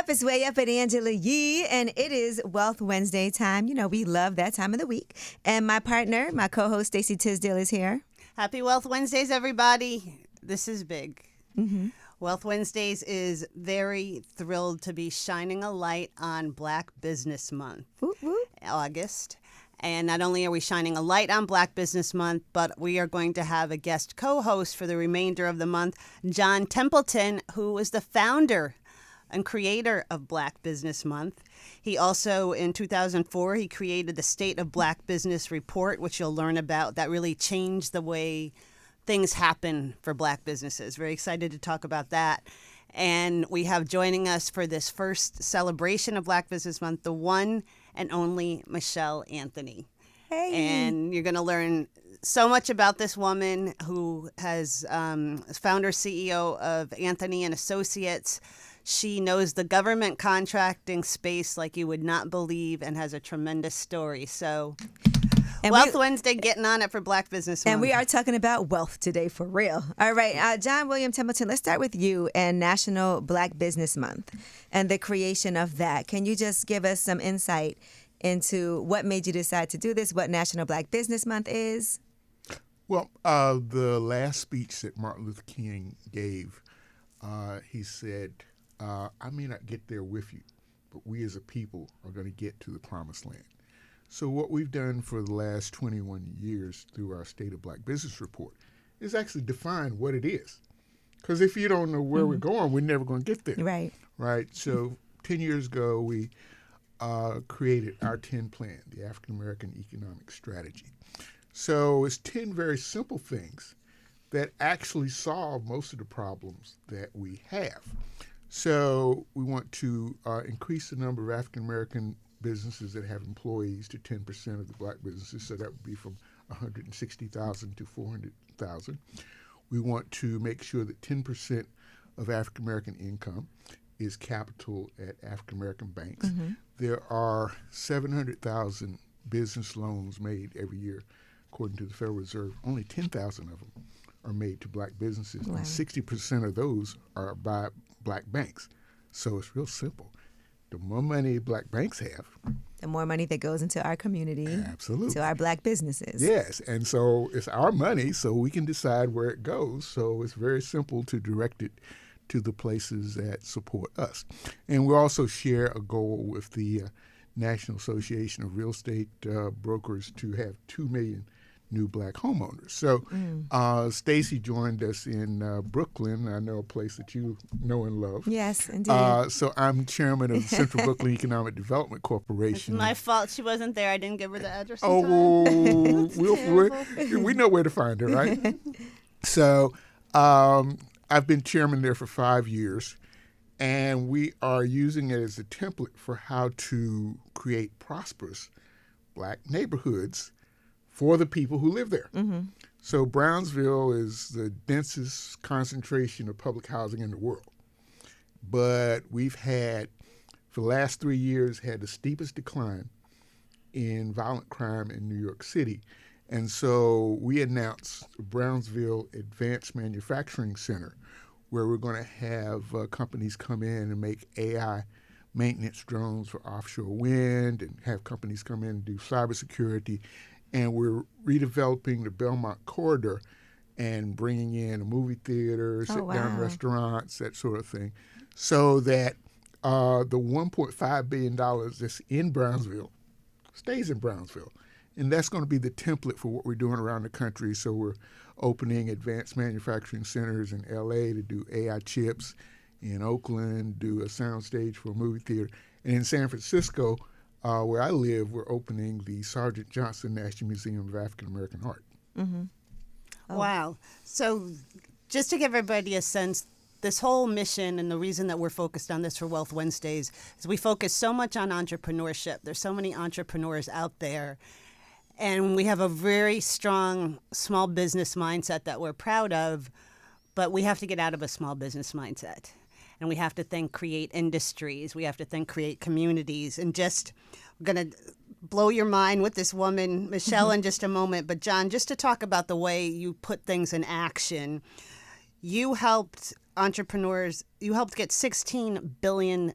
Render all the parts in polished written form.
up? It's Way Up at Angela Yee, and it is Wealth Wednesday time. You know, we love that time of the week. And my partner, my co-host, Stacey Tisdale, is here. Happy Wealth Wednesdays, everybody. This is big. Mm-hmm. Wealth Wednesdays is very thrilled to be shining a light on Black Business Month, Whoop, whoop. August. And not only are we shining a light on Black Business Month, but we are going to have a guest co-host for the remainder of the month, John Templeton, who is the founder and creator of Black Business Month. He also, in 2004, he created the State of Black Business Report, which you'll learn about. That really changed the way things happen for Black businesses. Very excited to talk about that. And we have joining us for this first celebration of Black Business Month, the one and only Michelle Anthony. Hey. And you're going to learn so much about this woman who has founder CEO of Anthony and Associates. She knows the government contracting space like you would not believe and has a tremendous story. So Wealth Wednesday, getting on it for Black Business Month. And we are talking about wealth today, for real. All right, John William Templeton, let's start with you and National Black Business Month and the creation of that. Can you just give us some insight into what made you decide to do this, what National Black Business Month is? Well, the last speech that Martin Luther King gave, he said, I may not get there with you, but we as a people are going to get to the promised land. So what we've done for the last 21 years through our State of Black Business Report is actually define what it is. Because if you don't know where we're going, we're never going to get there. Right. Right. So 10 years ago, we created our 10 plan, the African American Economic Strategy. So it's 10 very simple things that actually solve most of the problems that we have. So we want to increase the number of African American businesses that have employees to 10% of the Black businesses. So that would be from 160,000 to 400,000. We want to make sure that 10% of African American income is capital at African American banks. Mm-hmm. There are 700,000 business loans made every year, according to the Federal Reserve. Only 10,000 of them are made to Black businesses, wow. And 60% of those are by Black banks. So it's real simple. The more money Black banks have, the more money that goes into our community, absolutely, to our Black businesses. Yes, and so it's our money, so we can decide where it goes. So it's very simple to direct it to the places that support us. And we also share a goal with the National Association of Real Estate Brokers to have 2 million new Black homeowners. So Stacey joined us in Brooklyn. I know a place that you know and love. Yes, indeed. So I'm chairman of the Central Brooklyn Economic Development Corporation. It's my fault she wasn't there. I didn't give her the address. We know where to find her, right? So I've been chairman there for 5 years, and we are using it as a template for how to create prosperous Black neighborhoods for the people who live there. Mm-hmm. So Brownsville is the densest concentration of public housing in the world. But we've had, for the last 3 years, had the steepest decline in violent crime in New York City. And so we announced the Brownsville Advanced Manufacturing Center, where we're going to have companies come in and make AI maintenance drones for offshore wind, and have companies come in and do cybersecurity. And we're redeveloping the Belmont Corridor and bringing in a movie theater, sit-down restaurants, that sort of thing, so that the $1.5 billion that's in Brownsville stays in Brownsville. And that's going to be the template for what we're doing around the country. So we're opening advanced manufacturing centers in L.A. to do AI chips, in Oakland, do a soundstage for a movie theater. And in San Francisco, where I live, we're opening the Sergeant Johnson National Museum of African American Art. Mm-hmm. Oh. Wow. So just to give everybody a sense, this whole mission and the reason that we're focused on this for Wealth Wednesdays is we focus so much on entrepreneurship. There's so many entrepreneurs out there. And we have a very strong small business mindset that we're proud of, but we have to get out of a small business mindset. And we have to think create industries. We have to think create communities. And just, we're going to blow your mind with this woman, Michelle, in just a moment. But John, just to talk about the way you put things in action, you helped entrepreneurs. You helped get $16 billion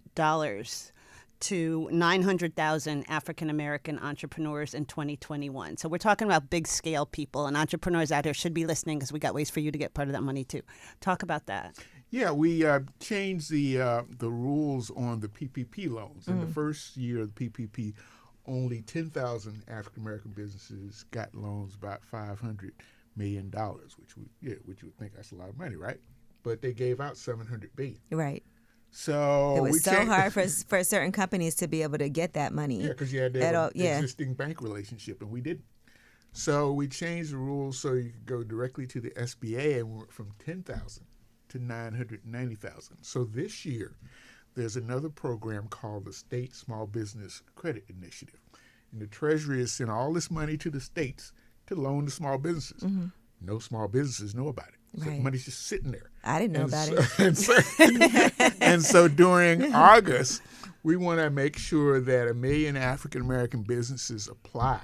to 900,000 African American entrepreneurs in 2021. So we're talking about big scale people, and entrepreneurs out here should be listening because we got ways for you to get part of that money too. Talk about that. Yeah, we changed the rules on the PPP loans. In the first year of the PPP, only 10,000 African American businesses got loans about $500 million, which you would think that's a lot of money, right? But they gave out $700 billion. Right. So it was so hard for certain companies to be able to get that money. Yeah, because you had to have an existing bank relationship, and we didn't. So we changed the rules so you could go directly to the SBA, and we went from 10,000 to 990,000. So this year, there's another program called the State Small Business Credit Initiative. And the Treasury has sent all this money to the states to loan to small businesses. Mm-hmm. No small businesses know about it. So the money's just sitting there. I didn't know about it. And so during August, we want to make sure that 1 million African American businesses apply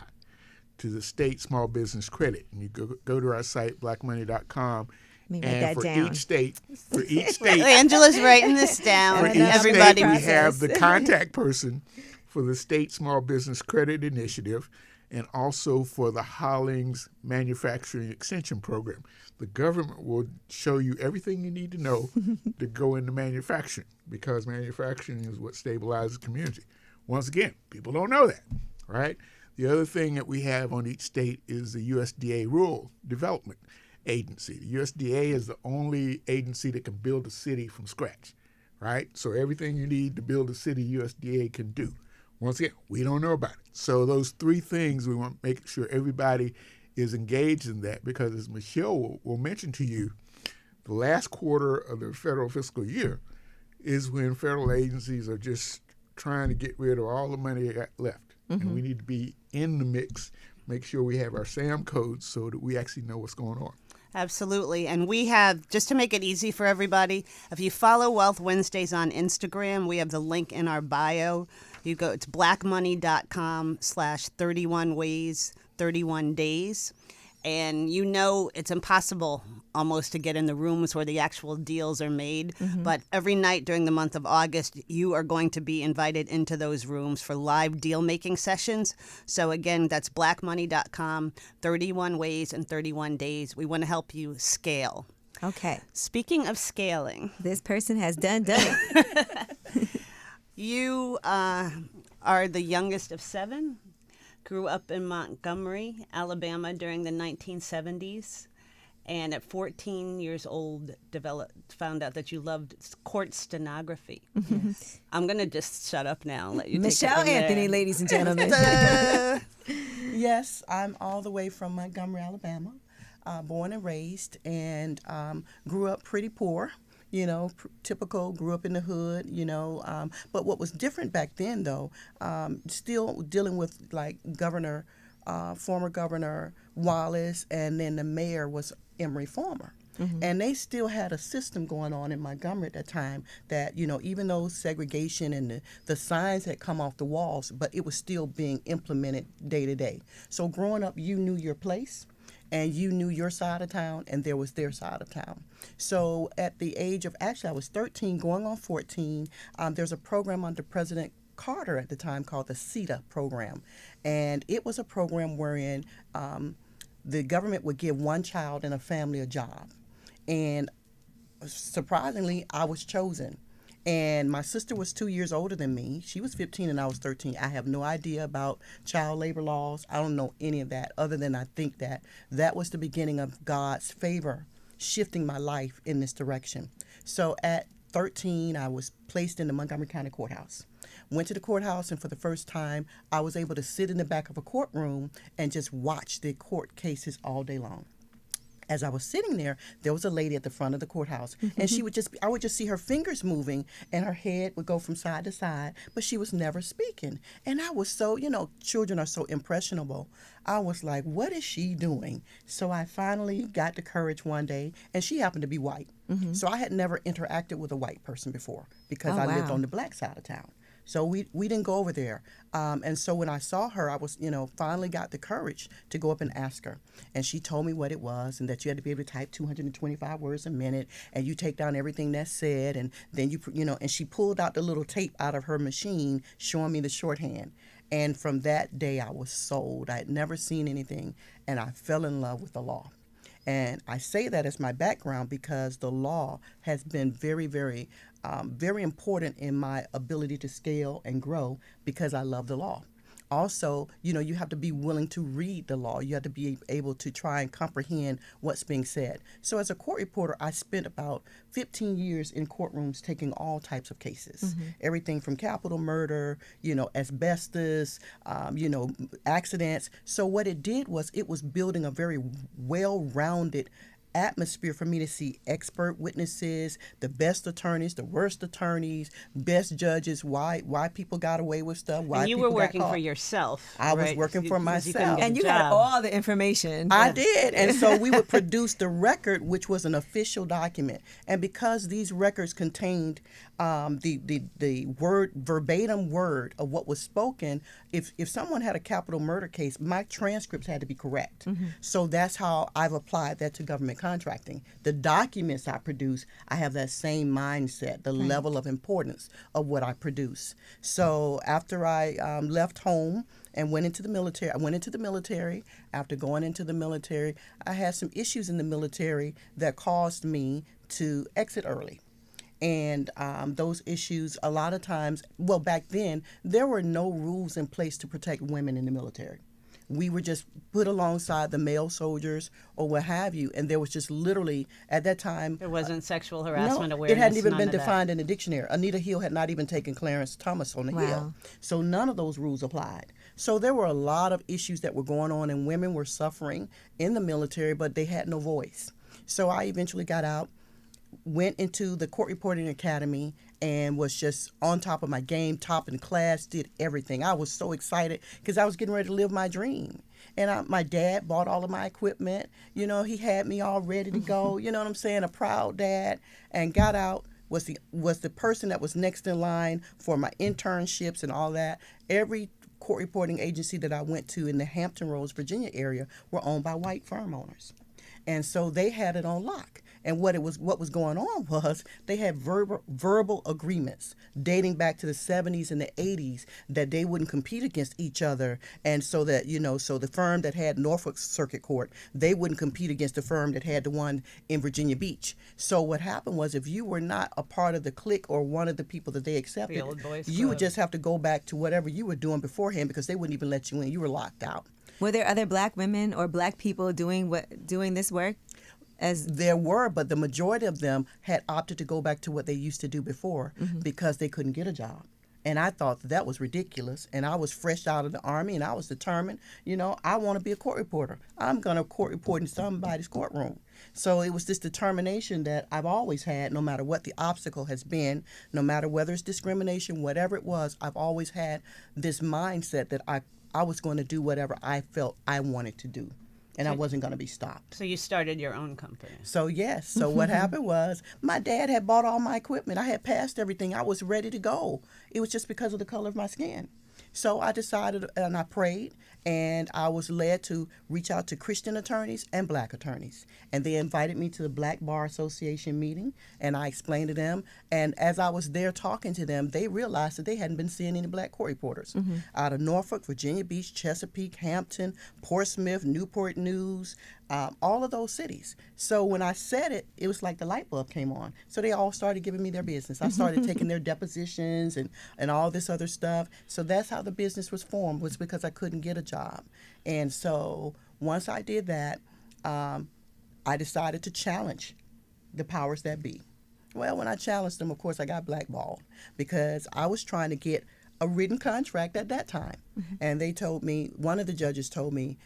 to the State Small Business Credit. And you go to our site, blackmoney.com. And for each state, Angela's writing this down. For each Everybody, state, we have the contact person for the State Small Business Credit Initiative, and also for the Hollings Manufacturing Extension Program. The government will show you everything you need to know to go into manufacturing, because manufacturing is what stabilizes the community. Once again, people don't know that, right? The other thing that we have on each state is the USDA Rural Development Agency. The USDA is the only agency that can build a city from scratch, right? So everything you need to build a city, USDA can do. Once again, we don't know about it. So those three things, we want to make sure everybody is engaged in that, because as Michelle will mention to you, the last quarter of the federal fiscal year is when federal agencies are just trying to get rid of all the money they got left. Mm-hmm. And we need to be in the mix, make sure we have our SAM codes so that we actually know what's going on. Absolutely. And we have, just to make it easy for everybody, if you follow Wealth Wednesdays on Instagram, we have the link in our bio. You go, it's blackmoney.com/31 ways, 31 days. And you know it's impossible almost to get in the rooms where the actual deals are made. Mm-hmm. But every night during the month of August, you are going to be invited into those rooms for live deal-making sessions. So again, that's blackmoney.com, 31 ways and 31 days. We want to help you scale. Okay. Speaking of scaling. This person has done it. You are the youngest of 7. Grew up in Montgomery, Alabama during the 1970s, and at 14 years old found out that you loved court stenography. Yes. I'm going to just shut up now and let you Michelle take it from Anthony, there. ladies and gentlemen. Yes, I'm all the way from Montgomery, Alabama, born and raised, and grew up pretty poor. You know, typical, grew up in the hood, you know. But what was different back then, though, still dealing with, like, former Governor Wallace, and then the mayor was Emory Farmer. Mm-hmm. And they still had a system going on in Montgomery at that time that, you know, even though segregation and the signs had come off the walls, but it was still being implemented day to day. So growing up, you knew your place. And you knew your side of town, and there was their side of town. So at the age of, actually I was 13 going on 14, there's a program under President Carter at the time called the CETA program. And it was a program wherein the government would give one child in a family a job. And surprisingly, I was chosen. And my sister was 2 years older than me. She was 15 and I was 13. I have no idea about child labor laws. I don't know any of that, other than I think that was the beginning of God's favor shifting my life in this direction. So at 13, I was placed in the Montgomery County Courthouse. Went to the courthouse, and for the first time, I was able to sit in the back of a courtroom and just watch the court cases all day long. As I was sitting there was a lady at the front of the courthouse, and I would just see her fingers moving, and her head would go from side to side, but she was never speaking. And I was so, you know, children are so impressionable. I was like, what is she doing? So I finally got the courage one day, and she happened to be white. Mm-hmm. So I had never interacted with a white person before because I lived on the black side of town. So we didn't go over there. And so when I saw her, I was, finally got the courage to go up and ask her. And she told me what it was, and that you had to be able to type 225 words a minute, and you take down everything that's said, and then and she pulled out the little tape out of her machine showing me the shorthand. And from that day, I was sold. I had never seen anything, and I fell in love with the law. And I say that as my background because the law has been very, very, very important in my ability to scale and grow because I love the law. Also, you have to be willing to read the law. You have to be able to try and comprehend what's being said. So as a court reporter, I spent about 15 years in courtrooms taking all types of cases. Everything from capital murder, asbestos, accidents. So what it did was it was building a very well-rounded atmosphere for me to see expert witnesses, the best attorneys, the worst attorneys, best judges, why people got away with stuff, why And you people were working got caught. for yourself. I was right? working for Because you couldn't myself. get And a you had job. all the information. I did. And so we would produce the record, which was an official document. And because these records contained the word, verbatim word of what was spoken, if someone had a capital murder case, my transcripts had to be correct. So that's how I've applied that to government contracting. The documents I produce, I have that same mindset, the level of importance of what I produce. So after I left home and went into the military, After going into the military, I had some issues in the military that caused me to exit early. And those issues, a lot of times, well, back then, there were no rules in place to protect women in the military. We were just put alongside the male soldiers or what have you. And there was just literally, at that time... There wasn't sexual harassment no, awareness. it hadn't even none been of that. defined in the dictionary. Anita Hill had not even taken Clarence Thomas on the Hill. So none of those rules applied. So there were a lot of issues that were going on, and women were suffering in the military, but they had no voice. So I eventually got out, went into the court reporting academy, and was just on top of my game, top in class, did everything. I was so excited because I was getting ready to live my dream. And my dad bought all of my equipment. He had me all ready to go. You know what I'm saying? A proud dad. And got out, was the person that was next in line for my internships and all that. Every court reporting agency that I went to in the Hampton Roads, Virginia area were owned by white firm owners. And so they had it on lock. And what was going on was they had verbal agreements dating back to the 70s and the 80s that they wouldn't compete against each other. And so that, so the firm that had Norfolk Circuit Court, they wouldn't compete against the firm that had the one in Virginia Beach. So what happened was if you were not a part of the clique or one of the people that they accepted, The old boys you would club. just have to go back to whatever you were doing beforehand because they wouldn't even let you in. You were locked out. Were there other black women or black people doing this work? There were, but the majority of them had opted to go back to what they used to do before because they couldn't get a job. And I thought that was ridiculous. And I was fresh out of the Army, and I was determined, I want to be a court reporter. I'm going to court report in somebody's courtroom. So it was this determination that I've always had, no matter what the obstacle has been, no matter whether it's discrimination, whatever it was, I've always had this mindset that I was going to do whatever I felt I wanted to do. And I wasn't going to be stopped. So you started your own company. So yes. So what happened was my dad had bought all my equipment. I had passed everything. I was ready to go. It was just because of the color of my skin. So I decided and I prayed, and I was led to reach out to Christian attorneys and black attorneys. And they invited me to the Black Bar Association meeting, and I explained to them. And as I was there talking to them, they realized that they hadn't been seeing any black court reporters out of Norfolk, Virginia Beach, Chesapeake, Hampton, Portsmouth, Newport News, all of those cities. So when I said it, it was like the light bulb came on. So they all started giving me their business. I started taking their depositions and all this other stuff. So that's how the business was formed, was because I couldn't get a job. And so once I did that, I decided to challenge the powers that be. Well, when I challenged them, of course, I got blackballed because I was trying to get a written contract at that time. And they told me, one of the judges told me,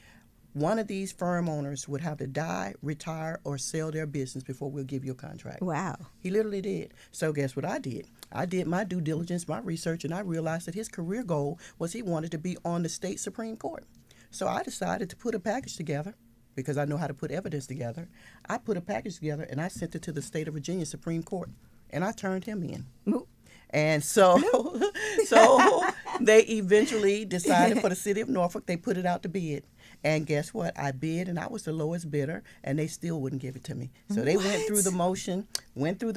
one of these firm owners would have to die, retire, or sell their business before we'll give you a contract. Wow. He literally did. So guess what I did? I did my due diligence, my research, and I realized that his career goal was he wanted to be on the state Supreme Court. So I decided to put a package together because I know how to put evidence together. I put a package together, and I sent it to the state of Virginia Supreme Court, and I turned him in. And so So they eventually decided for the city of Norfolk, they put it out to bid. And guess what? I bid, and I was the lowest bidder, and they still wouldn't give it to me. So they went through the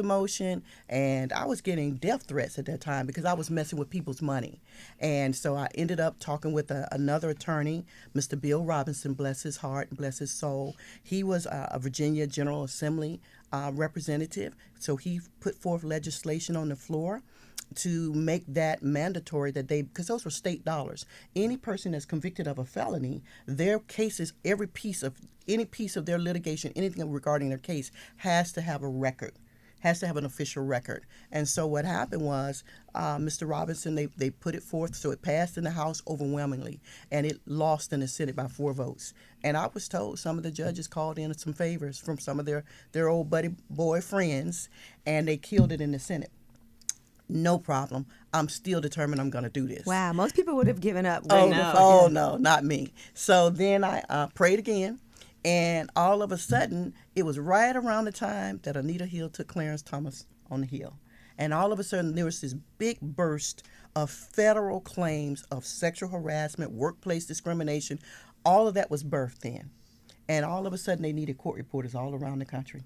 motion, and I was getting death threats at that time because I was messing with people's money. And so I ended up talking with another attorney, Mr. Bill Robinson, bless his heart and bless his soul. He was a Virginia General Assembly representative, so he put forth legislation on the floor to make that mandatory that because those were state dollars. Any person that's convicted of a felony, their cases, any piece of their litigation, anything regarding their case has to have a record, has to have an official record. And so what happened was Mr. Robinson, they put it forth, so it passed in the House overwhelmingly, and it lost in the Senate by 4 votes. And I was told some of the judges called in some favors from some of their old buddy boy friends, and they killed it in the Senate. No problem. I'm still determined I'm going to do this. Wow, most people would have given up. Oh, no, not me. So then I prayed again, and all of a sudden, it was right around the time that Anita Hill took Clarence Thomas on the Hill. And all of a sudden, there was this big burst of federal claims of sexual harassment, workplace discrimination. All of that was birthed then. And all of a sudden, they needed court reporters all around the country.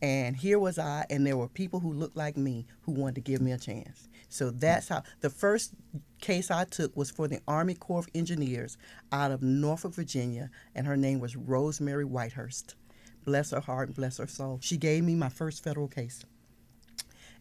And here was I, and there were people who looked like me who wanted to give me a chance. So that's how the first case I took was for the Army Corps of Engineers out of Norfolk, Virginia, and her name was Rosemary Whitehurst. Bless her heart and bless her soul. She gave me my first federal case.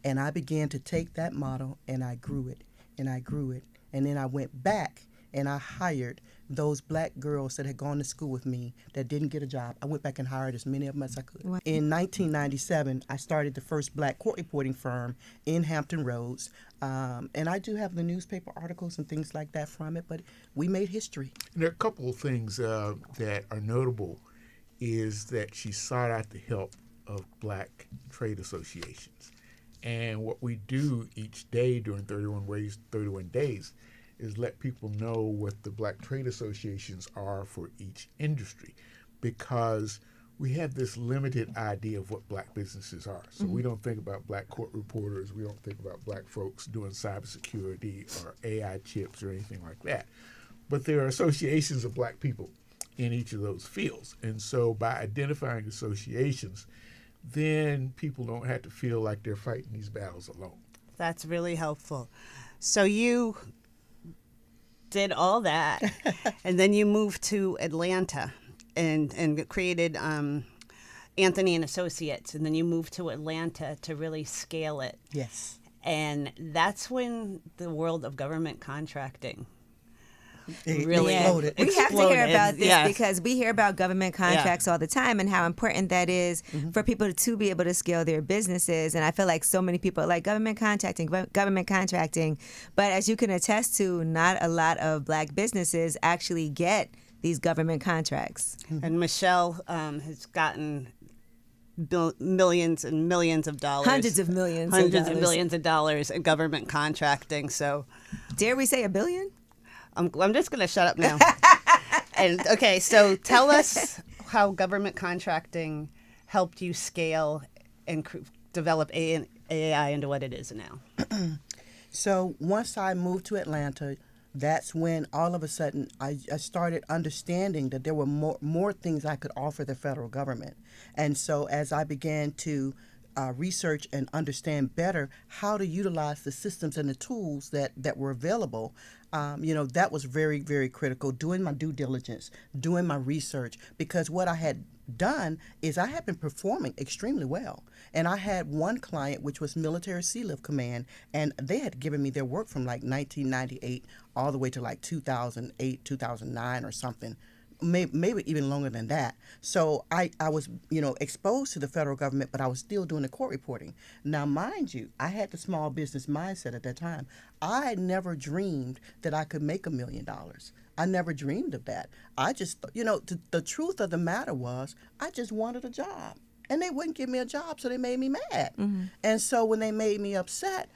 And I began to take that model, and I grew it, and I grew it. And then I went back, and I hired those black girls that had gone to school with me that didn't get a job. I went back and hired as many of them as I could. Wow. In 1997, I started the first black court reporting firm in Hampton Roads. And I do have the newspaper articles and things like that from it, but we made history. And there are a couple of things that are notable is that she sought out the help of black trade associations. And what we do each day during 31 days is let people know what the black trade associations are for each industry, because we have this limited idea of what black businesses are. So we don't think about black court reporters, we don't think about black folks doing cybersecurity or AI chips or anything like that. But there are associations of black people in each of those fields. And so by identifying associations, then people don't have to feel like they're fighting these battles alone. That's really helpful. So you did all that, and then you moved to Atlanta and created Anthony and Associates, and then you moved to Atlanta to really scale it. Yes. And that's when the world of government contracting really exploded. We have to hear about this because we hear about government contracts all the time and how important that is for people to be able to scale their businesses. And I feel like so many people are like government contracting. But as you can attest to, not a lot of black businesses actually get these government contracts. And Michelle has gotten millions and millions of dollars. Hundreds of millions of dollars in government contracting. So, dare we say $1 billion? I'm just going to shut up now. And okay, so tell us how government contracting helped you scale and develop AI into what it is now. So once I moved to Atlanta, that's when all of a sudden I started understanding that there were more things I could offer the federal government. And so as I began to research and understand better how to utilize the systems and the tools that were available, that was very, very critical. Doing my due diligence, doing my research, because what I had done is I had been performing extremely well. And I had one client, which was Military Seale Command, and they had given me their work from like 1998 all the way to like 2008, 2009 or something. Maybe even longer than that. So I was, exposed to the federal government, but I was still doing the court reporting. Now, mind you, I had the small business mindset at that time. I never dreamed that I could make $1 million. I never dreamed of that. I just, the truth of the matter was I just wanted a job. And they wouldn't give me a job, so they made me mad. Mm-hmm. And so when they made me upset,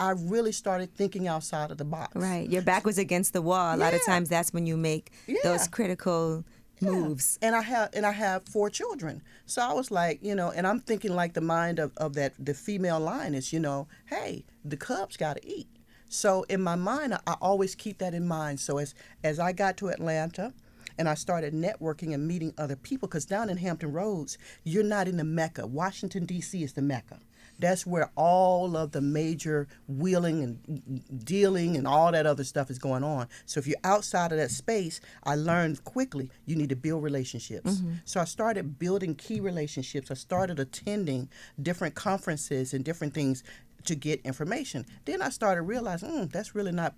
I really started thinking outside of the box. Right. Your back was against the wall. A lot of times that's when you make those critical moves. And I have 4 children. So I was like, and I'm thinking like the mind of the female lioness, hey, the cubs got to eat. So in my mind, I always keep that in mind. So as I got to Atlanta, and I started networking and meeting other people, because down in Hampton Roads, you're not in the Mecca. Washington, D.C. is the Mecca. That's where all of the major wheeling and dealing and all that other stuff is going on. So if you're outside of that space, I learned quickly you need to build relationships. So I started building key relationships. I started attending different conferences and different things to get information. Then I started realizing that's really not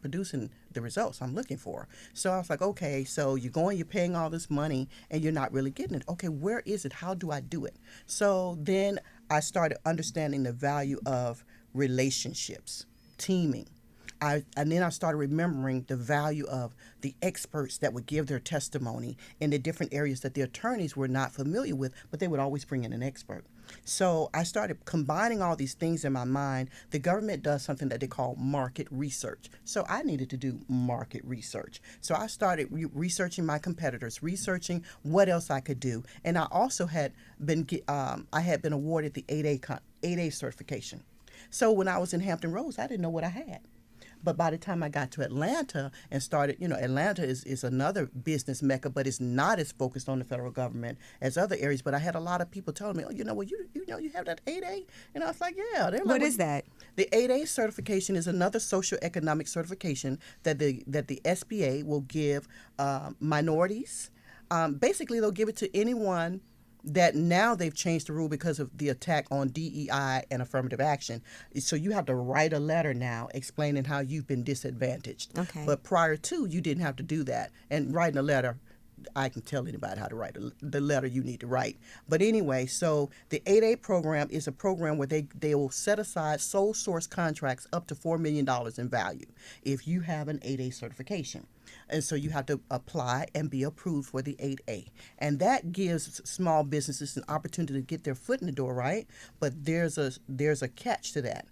producing the results I'm looking for. So I was like, okay, so you're paying all this money and you're not really getting it. Okay, where is it? How do I do it? So then I started understanding the value of relationships, teaming. And then I started remembering the value of the experts that would give their testimony in the different areas that the attorneys were not familiar with, but they would always bring in an expert. So I started combining all these things in my mind. The government does something that they call market research. So I needed to do market research. So I started researching my competitors, researching what else I could do. And I also had been awarded the 8A certification. So when I was in Hampton Roads, I didn't know what I had. But by the time I got to Atlanta and started, Atlanta is another business mecca, but it's not as focused on the federal government as other areas. But I had a lot of people telling me, oh, you have that 8A? And I was like, yeah. What is that? The 8A certification is another socioeconomic certification that the SBA will give minorities. Basically, they'll give it to anyone that now they've changed the rule because of the attack on DEI and affirmative action. So you have to write a letter now explaining how you've been disadvantaged. Okay. But prior to, you didn't have to do that. And writing a letter, I can tell anybody how to write the letter you need to write. But anyway, so the 8A program is a program where they will set aside sole source contracts up to $4 million in value if you have an 8A certification. And so you have to apply and be approved for the 8A. And that gives small businesses an opportunity to get their foot in the door, right? But there's a catch to that.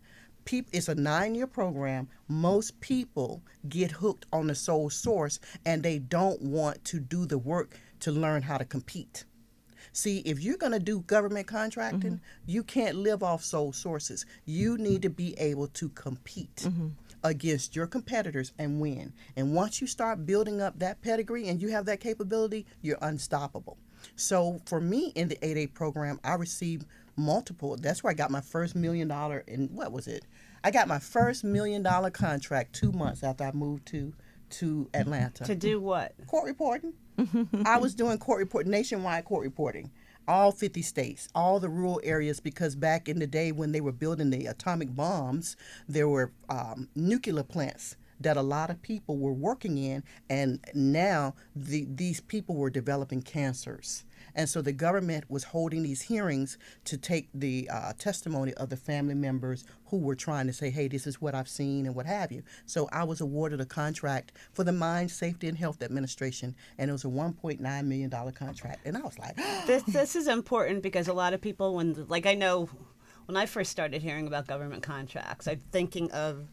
It's a 9-year program. Most people get hooked on the sole source, and they don't want to do the work to learn how to compete. See, if you're going to do government contracting, you can't live off sole sources. You need to be able to compete against your competitors and win. And once you start building up that pedigree and you have that capability, you're unstoppable. So for me in the 8A program, I received multiple. That's where I got my first $1 million in, what was it? I got my first $1 million contract 2 months after I moved to Atlanta. To do what? Court reporting. I was doing nationwide court reporting, all 50 states, all the rural areas, because back in the day when they were building the atomic bombs, there were nuclear plants that a lot of people were working in, and now these people were developing cancers. And so the government was holding these hearings to take the testimony of the family members who were trying to say, hey, this is what I've seen and what have you. So I was awarded a contract for the Mine Safety and Health Administration, and it was a $1.9 million contract. And I was like, This is important because a lot of people, I know when I first started hearing about government contracts, I'm thinking of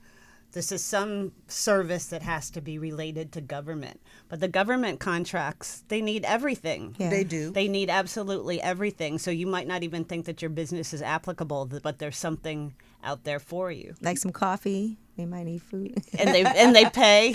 this is some service that has to be related to government. But the government contracts, they need everything. Yeah. They do. They need absolutely everything. So you might not even think that your business is applicable, but there's something out there for you. Like some coffee. They might need food. And they pay.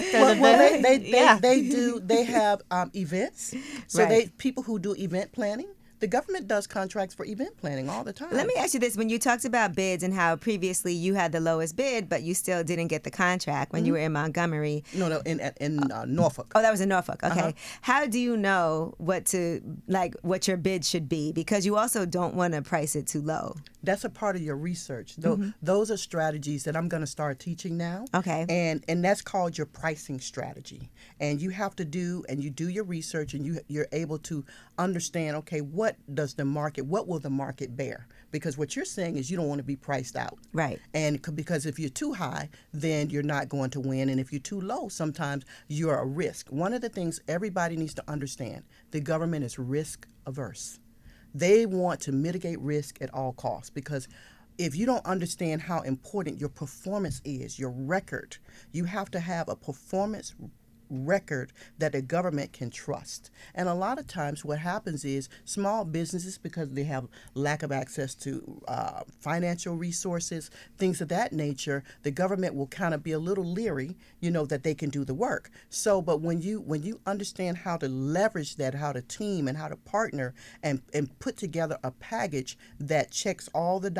They do. They have events. So Right. people who do event planning. The government does contracts for event planning all the time. Let me ask you this. When you talked about bids and how previously you had the lowest bid, but you still didn't get the contract when you were in Montgomery. No, in Norfolk. Oh, that was in Norfolk. Okay. How do you know what your bid should be? Because you also don't want to price it too low. That's a part of your research. Those are strategies that I'm going to start teaching now. Okay. And that's called your pricing strategy. And you have to do your research, and you're able to understand, okay, what will the market bear? Because what you're saying is you don't want to be priced out. Right. And because if you're too high, then you're not going to win. And if you're too low, sometimes you're a risk. One of the things everybody needs to understand, the government is risk averse. They want to mitigate risk at all costs, because if you don't understand how important your performance is, your record, you have to have a performance record that the government can trust. And a lot of times what happens is small businesses, because they have lack of access to financial resources, things of that nature, the government will kind of be a little leery, that they can do the work. So, but when you understand how to leverage that, how to team and how to partner and put together a package that checks all the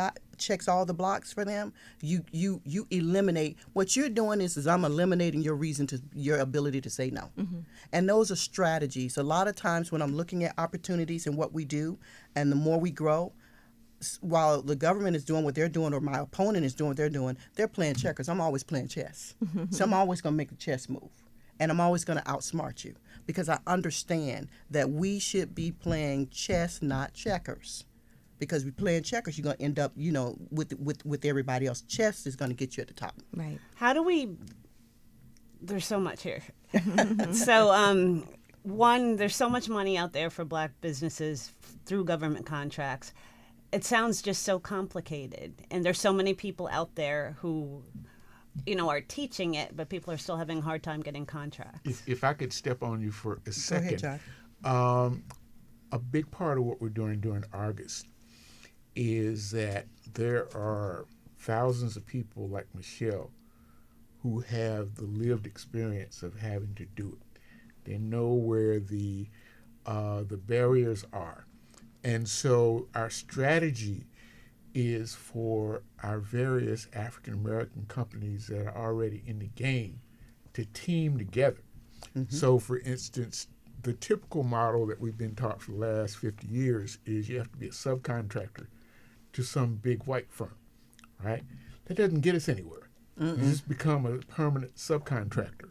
blocks for them, you eliminate what you're doing is I'm eliminating your ability to say no. Mm-hmm. And those are strategies. A lot of times when I'm looking at opportunities and what we do, and the more we grow, while the government is doing what they're doing or my opponent is doing what they're doing, they're playing checkers. I'm always playing chess. So I'm always going to make the chess move. And I'm always going to outsmart you because I understand that we should be playing chess, not checkers. Because we playing checkers, you're going to end up, with everybody else. Chess is going to get you at the top. Right. How do we? There's so much here. So, one, there's so much money out there for Black businesses through government contracts. It sounds just so complicated, and there's so many people out there who, are teaching it, but people are still having a hard time getting contracts. If I could step on you for a second, Go ahead, John. A big part of what we're doing during August is that there are thousands of people like Michelle who have the lived experience of having to do it. They know where the barriers are. And so our strategy is for our various African American companies that are already in the game to team together. Mm-hmm. So for instance, the typical model that we've been taught for the last 50 years is you have to be a subcontractor to some big white firm, right? That doesn't get us anywhere. Mm-mm. You just become a permanent subcontractor.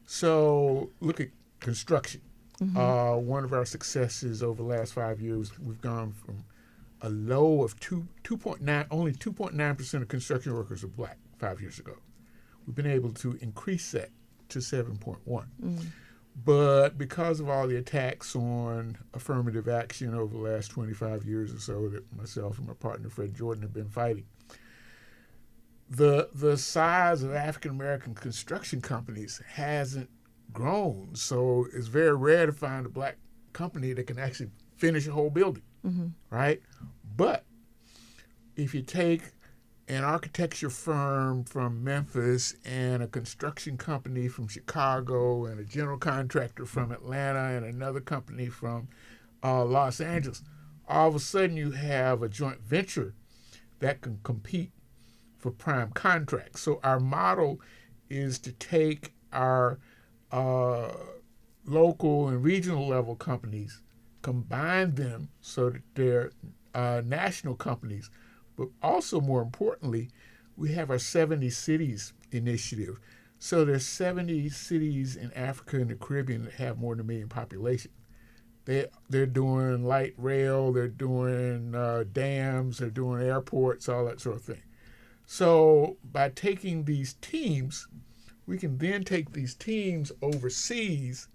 So look at construction. Mm-hmm. One of our successes over the last 5 years, we've gone from a low of 2.9, only 2.9% of construction workers are Black 5 years ago. We've been able to increase that to 7.1. Mm. But because of all the attacks on affirmative action over the last 25 years or so that myself and my partner Fred Jordan have been fighting, the size of African American construction companies hasn't grown. So it's very rare to find a Black company that can actually finish a whole building, mm-hmm. right? But if you take an architecture firm from Memphis and a construction company from Chicago and a general contractor from Atlanta and another company from Los Angeles, all of a sudden you have a joint venture that can compete for prime contracts. So our model is to take our local and regional level companies, combine them so that they're national companies. But also, more importantly, we have our 70 Cities initiative. So there's 70 cities in Africa and the Caribbean that have more than 1 million population. They're doing light rail, they're doing dams, they're doing airports, all that sort of thing. So by taking these teams, we can then take these teams overseas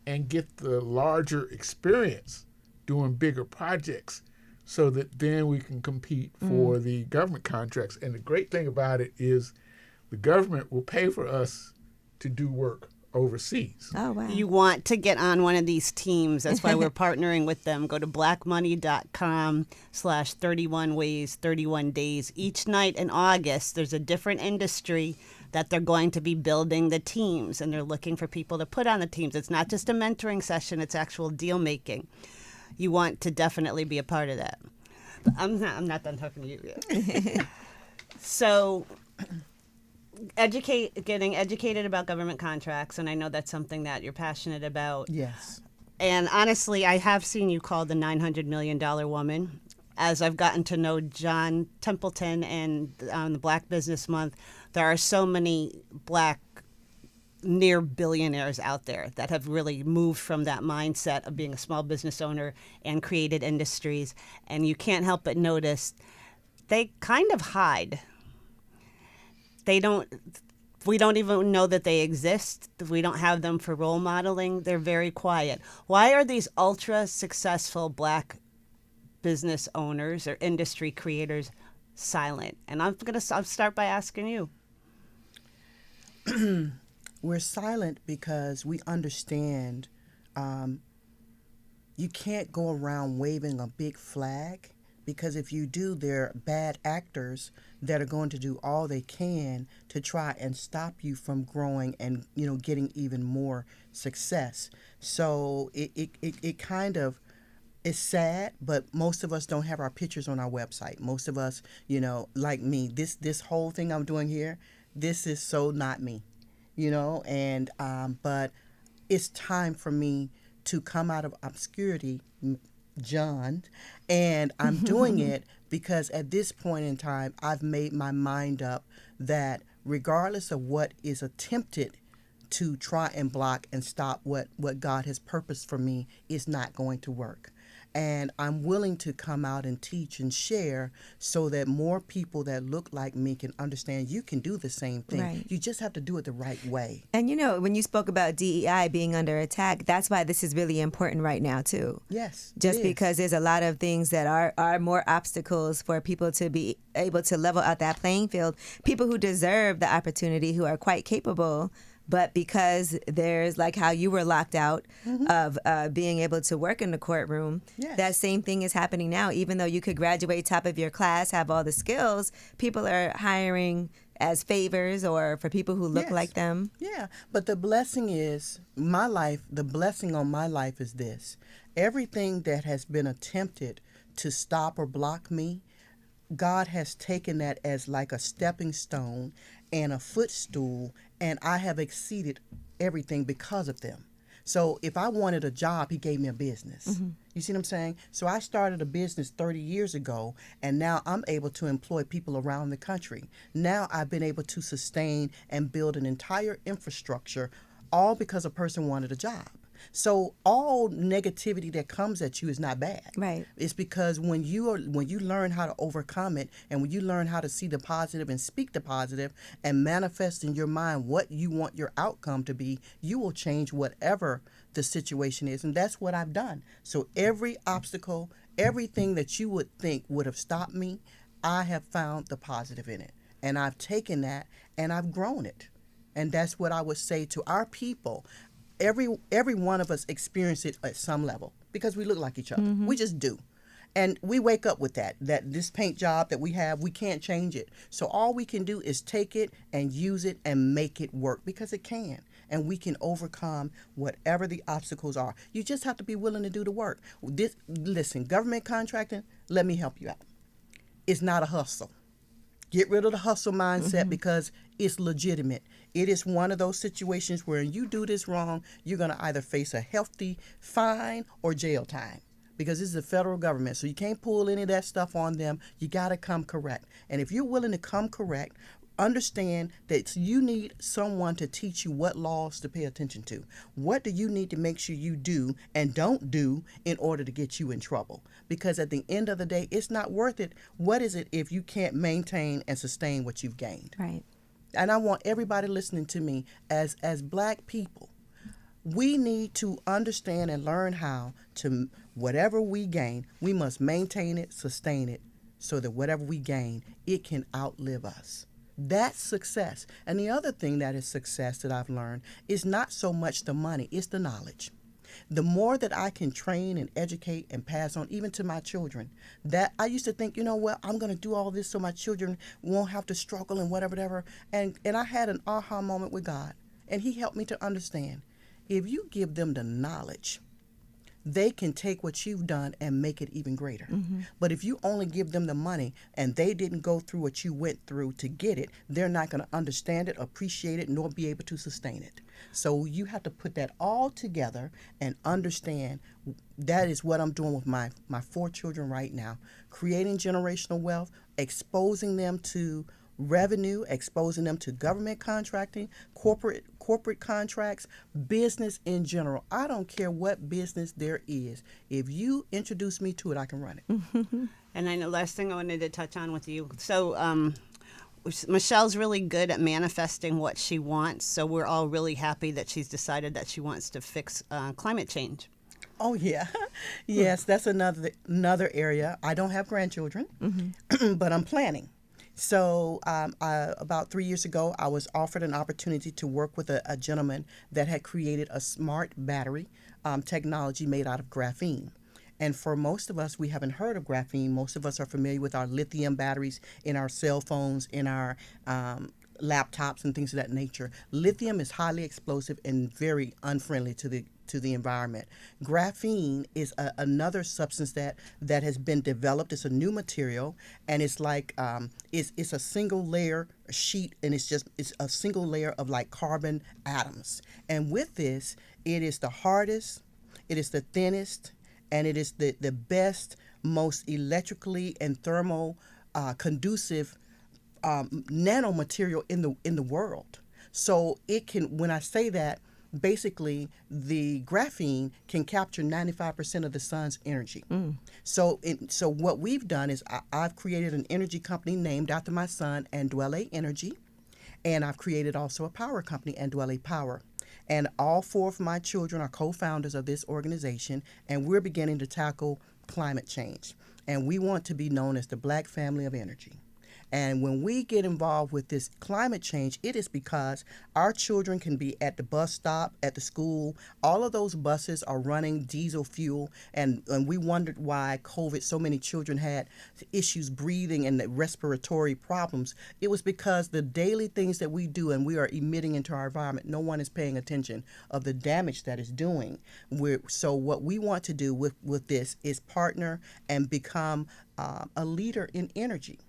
and get the larger experience doing bigger projects, so that then we can compete for the government contracts. And the great thing about it is the government will pay for us to do work overseas. Oh, wow. You want to get on one of these teams. That's why we're partnering with them. Go to blackmoney.com/31 ways, 31 days. Each night in August, there's a different industry that they're going to be building the teams, and they're looking for people to put on the teams. It's not just a mentoring session, it's actual deal making. You want to definitely be a part of that. But I'm not done talking to you yet. So, getting educated about government contracts, and I know that's something that you're passionate about. Yes. And honestly, I have seen you called the $900 million woman. As I've gotten to know John Templeton and on the Black Business Month, there are so many Black near billionaires out there that have really moved from that mindset of being a small business owner and created industries. And you can't help but notice they kind of hide. We don't even know that they exist. We don't have them for role modeling. They're very quiet. Why are these ultra successful Black business owners or industry creators silent? And I'll start by asking you. We're silent because we understand you can't go around waving a big flag, because if you do, there are bad actors that are going to do all they can to try and stop you from growing and, getting even more success. So it kind of is sad, but most of us don't have our pictures on our website. Most of us, like me, this whole thing I'm doing here, this is so not me, and but it's time for me to come out of obscurity, John, and I'm doing it because at this point in time, I've made my mind up that regardless of what is attempted to try and block and stop what God has purposed for me, is not going to work. And I'm willing to come out and teach and share so that more people that look like me can understand you can do the same thing. Right. You just have to do it the right way. And when you spoke about DEI being under attack, that's why this is really important right now too. Yes. Just because there's a lot of things that are more obstacles for people to be able to level out that playing field. People who deserve the opportunity, who are quite capable, but because there's, like how you were locked out of being able to work in the courtroom, Yes. that same thing is happening now. Even though you could graduate top of your class, have all the skills, people are hiring as favors or for people who look Yes. like them. Yeah, but the blessing is the blessing on my life is this. Everything that has been attempted to stop or block me, God has taken that as like a stepping stone and a footstool, and I have exceeded everything because of them. So if I wanted a job, he gave me a business. You see what I'm saying? So I started a business 30 years ago, and now I'm able to employ people around the country. Now I've been able to sustain and build an entire infrastructure, all because a person wanted a job. So all negativity that comes at you is not bad. Right. It's because when you learn how to overcome it, and when you learn how to see the positive and speak the positive and manifest in your mind what you want your outcome to be, you will change whatever the situation is. And that's what I've done. So every obstacle, everything that you would think would have stopped me, I have found the positive in it. And I've taken that and I've grown it. And that's what I would say to our people. Every one of us experience it at some level because we look like each other. We just do. And we wake up with that this paint job that we have, we can't change it. So all we can do is take it and use it and make it work, because it can. And we can overcome whatever the obstacles are. You just have to be willing to do the work. Listen, government contracting, let me help you out. It's not a hustle. Get rid of the hustle mindset because it's legitimate. It is one of those situations where you do this wrong, you're going to either face a hefty fine or jail time, because this is the federal government. So you can't pull any of that stuff on them. You got to come correct. And if you're willing to come correct, understand that you need someone to teach you what laws to pay attention to. What do you need to make sure you do and don't do in order to get you in trouble? Because at the end of the day, it's not worth it. What is it if you can't maintain and sustain what you've gained? Right. And I want everybody listening to me, as Black people, we need to understand and learn how to, whatever we gain, we must maintain it, sustain it, so that whatever we gain, it can outlive us. That's success. And the other thing that is success that I've learned is not so much the money, it's the knowledge. The more that I can train and educate and pass on, even to my children, that I used to think, I'm going to do all this so my children won't have to struggle and whatever. And I had an aha moment with God, and he helped me to understand. If you give them the knowledge, they can take what you've done and make it even greater. But if you only give them the money and they didn't go through what you went through to get it, they're not going to understand it, appreciate it, nor be able to sustain it. So you have to put that all together and understand. That is what I'm doing with my 4 children right now, creating generational wealth, exposing them to revenue, exposing them to government contracting, corporate contracts, business in general. I don't care what business there is. If you introduce me to it, I can run it. And I know last thing I wanted to touch on with you. So Michelle's really good at manifesting what she wants. So we're all really happy that she's decided that she wants to fix climate change. Oh, yeah. Yes, that's another area. I don't have grandchildren, but I'm planning. So about 3 years ago, I was offered an opportunity to work with a gentleman that had created a smart battery technology made out of graphene. And for most of us, we haven't heard of graphene. Most of us are familiar with our lithium batteries in our cell phones, in our laptops, and things of that nature. Lithium is highly explosive and very unfriendly to the environment. Graphene is another substance that has been developed. It's a new material, and it's like it's a single layer sheet, and it's a single layer of like carbon atoms. And with this, it is the hardest, it is the thinnest, and it is the best, most electrically and thermal conducive nanomaterial in the world. So it can, when I say that, basically the graphene can capture 95% of the sun's energy. So what we've done is I've created an energy company named after my son, Andwele Energy, and I've created also a power company, Andwele Power. And all 4 of my children are co-founders of this organization, and we're beginning to tackle climate change. And we want to be known as the Black family of energy. And when we get involved with this climate change, it is because our children can be at the bus stop, at the school. All of those buses are running diesel fuel. And we wondered why COVID, so many children had issues breathing and the respiratory problems. It was because the daily things that we do and we are emitting into our environment, no one is paying attention of the damage that it's doing. So what we want to do with this is partner and become a leader in energy,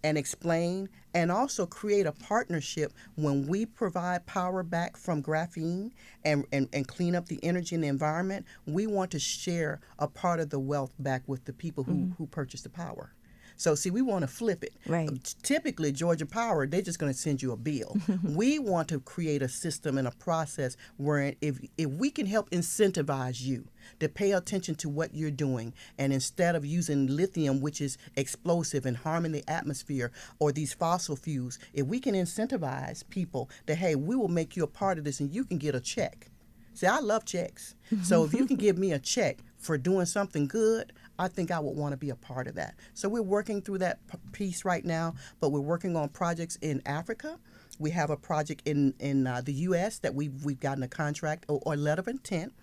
and explain and also create a partnership when we provide power back from graphene and clean up the energy in the environment. We want to share a part of the wealth back with the people who purchase the power. So, see, we want to flip it. Right. Typically, Georgia Power, they're just going to send you a bill. We want to create a system and a process where if we can help incentivize you to pay attention to what you're doing, and instead of using lithium, which is explosive and harming the atmosphere, or these fossil fuels, if we can incentivize people that, hey, we will make you a part of this and you can get a check. See, I love checks. So if you can give me a check for doing something good, I think I would want to be a part of that. So we're working through that piece right now, but we're working on projects in Africa. We have a project in the U.S. that we've gotten a contract or letter of intent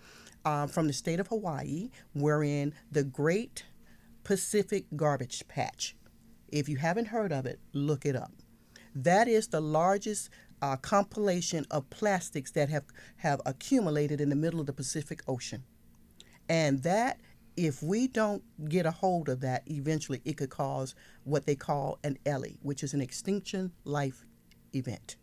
from the state of Hawaii. We're in the Great Pacific Garbage Patch. If you haven't heard of it, look it up. That is the largest compilation of plastics that have accumulated in the middle of the Pacific Ocean. And that, if we don't get a hold of that, eventually it could cause what they call an ELE, which is an extinction life event.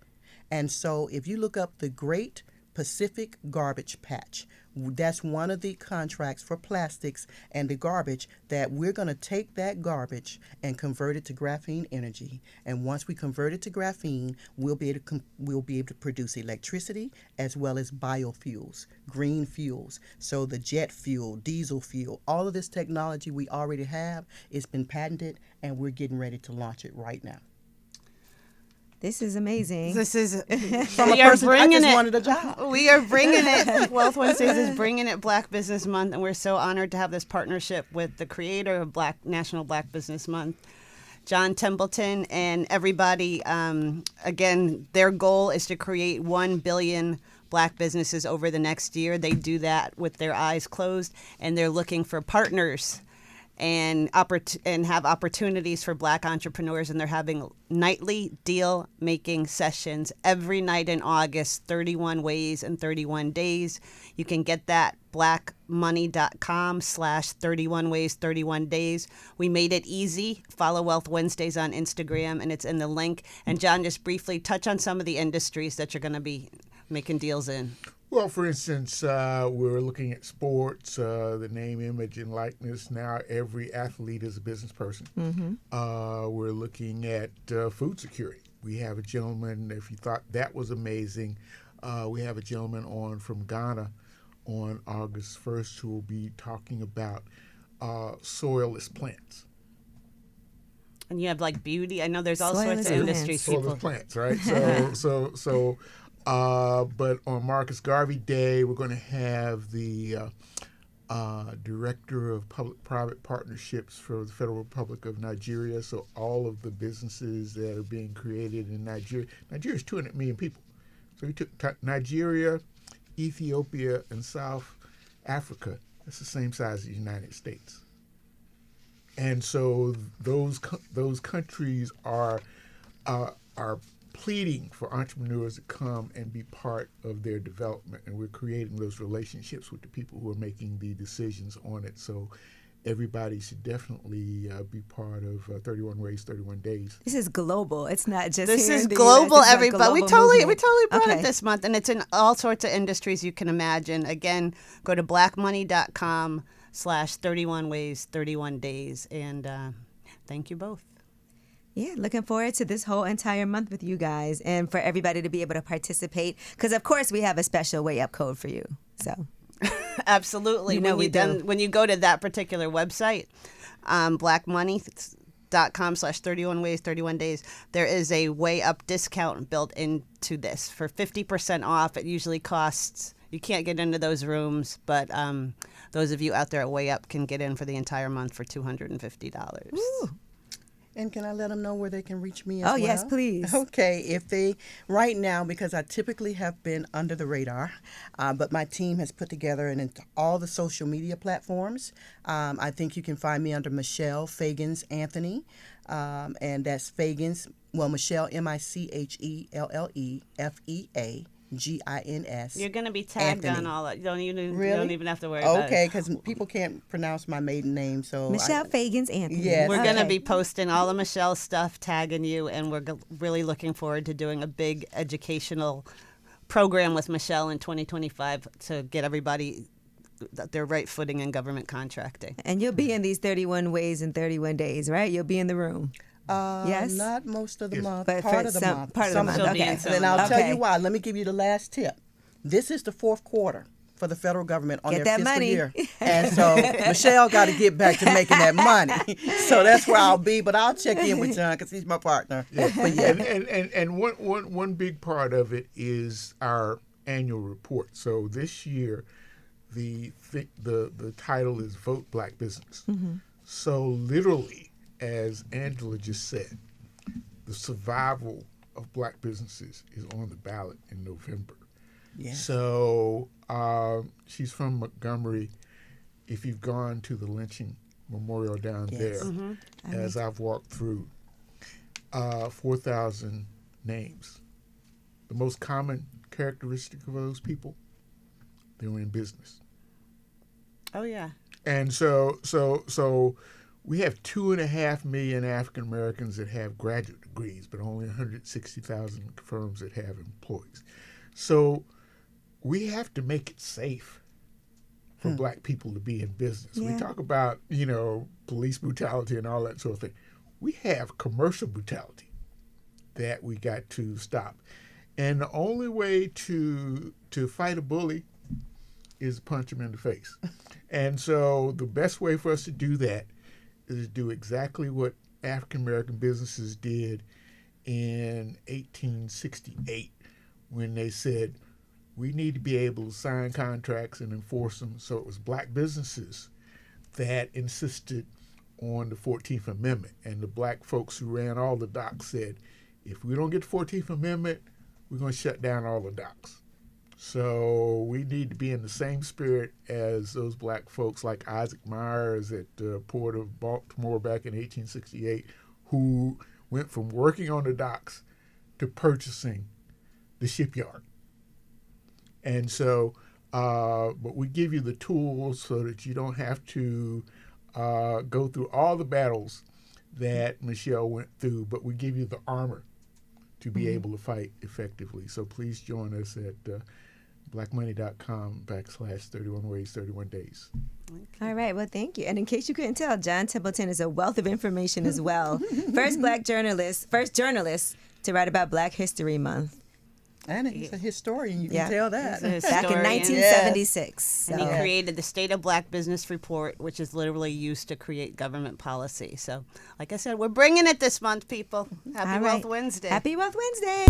And so if you look up the Great Pacific Garbage Patch, that's one of the contracts for plastics and the garbage, that we're going to take that garbage and convert it to graphene energy. And once we convert it to graphene, we'll be able to produce electricity as well as biofuels, green fuels. So the jet fuel, diesel fuel, all of this technology we already have, it's been patented, and we're getting ready to launch it right now. This is amazing. This is From we a are person, bringing I just it. wanted a job. We are bringing it. Wealth Wednesdays is bringing it Black Business Month, and we're so honored to have this partnership with the creator of National Black Business Month, John Templeton, and everybody. Again, their goal is to create 1 billion Black businesses over the next year. They do that with their eyes closed, and they're looking for partners and have opportunities for Black entrepreneurs, and they're having nightly deal making sessions every night in August, 31 ways and 31 days. You can get that blackmoney.com/31 ways 31 days. We made it easy. Follow Wealth Wednesdays on Instagram, and it's in the link. And John, just briefly touch on some of the industries that you're going to be making deals in. Well, for instance, we're looking at sports, the name, image, and likeness. Now every athlete is a business person. We're looking at food security. We have a gentleman, if you thought that was amazing, we have a gentleman on from Ghana on August 1st who will be talking about soilless plants. And you have like beauty. I know there's all Soilless sorts of plants. industries. Soilless plants, right? But on Marcus Garvey Day, we're going to have the Director of Public-Private Partnerships for the Federal Republic of Nigeria. So all of the businesses that are being created in Nigeria. Nigeria is 200 million people. So we took Nigeria, Ethiopia, and South Africa. That's the same size as the United States. And so those countries are pleading for entrepreneurs to come and be part of their development, and we're creating those relationships with the people who are making the decisions on it. So everybody should definitely be part of 31 Ways, 31 Days. This is global. It's not just This here is in the global, US. This is a everybody. We global totally movement. brought Okay. it this month, and it's in all sorts of industries you can imagine. Again, go to blackmoney.com/31 Ways, 31 Days, and thank you both. Yeah, looking forward to this whole entire month with you guys and for everybody to be able to participate. Because, of course, we have a special way up code for you. So Absolutely. You know we do. When you go to that particular website, blackmoney.com/31 Ways, 31 Days, there is a way up discount built into this for 50% off. It usually costs, you can't get into those rooms, but those of you out there at Way Up can get in for the entire month for $250. Ooh. And can I let them know where they can reach me as Oh, well? yes, please. Okay, if they, right now, because I typically have been under the radar, but my team has put together and into all the social media platforms. I think you can find me under Michelle Fagans Anthony, and that's Fagans, well, Michelle, MICHELLEFEAGINS. You're going to be tagged Anthony. on all that. You don't even have to worry Okay, about it. because people can't pronounce my maiden name, so Michelle Fagans Anthony. Yes. We're going to Okay. be posting all of Michelle's stuff, tagging you, and we're really looking forward to doing a big educational program with Michelle in 2025 to get everybody their right footing in government contracting. And you'll be in these 31 Ways in 31 Days, right? You'll be in the room. Yes? Not most of the month, But part for of the some- month. part of the Some month, She'll be okay. in some And of I'll them. tell you why. Let me give you the last tip. This is the fourth quarter for the federal government on Get their that fiscal money. year. And so Michelle got to get back to making that money. So that's where I'll be, but I'll check in with John because he's my partner. But yeah. And one big part of it is our annual report. So this year, the title is Vote Black Business. Mm-hmm. So literally, as Angela just said, the survival of black businesses is on the ballot in November. Yes. So she's from Montgomery. If you've gone to the lynching memorial down Yes. there, Mm-hmm. as I've walked through, 4,000 names. The most common characteristic of those people, they were in business. Oh, yeah. And so we have 2.5 million African Americans that have graduate degrees, but only 160,000 firms that have employees. So we have to make it safe for black people to be in business. Yeah. We talk about, police brutality and all that sort of thing. We have commercial brutality that we got to stop. And the only way to fight a bully is punch him in the face. And so the best way for us to do that is to do exactly what African American businesses did in 1868 when they said, we need to be able to sign contracts and enforce them. So it was black businesses that insisted on the 14th Amendment. And the black folks who ran all the docks said, if we don't get the 14th Amendment, we're going to shut down all the docks. So we need to be in the same spirit as those black folks like Isaac Myers at the Port of Baltimore back in 1868, who went from working on the docks to purchasing the shipyard. And so, but we give you the tools so that you don't have to go through all the battles that Michelle went through, but we give you the armor to be able to fight effectively. So please join us at blackmoney.com/31 Ways, 31 Days. All right. Well, thank you. And in case you couldn't tell, John Templeton is a wealth of information as well. First journalist to write about Black History Month. And he's a historian, you Yeah. can tell that. He's a Back in historian. 1976. And he So- created the State of Black Business Report, which is literally used to create government policy. So, like I said, we're bringing it this month, people. Happy All Wealth right. Wednesday. Happy Wealth Wednesday.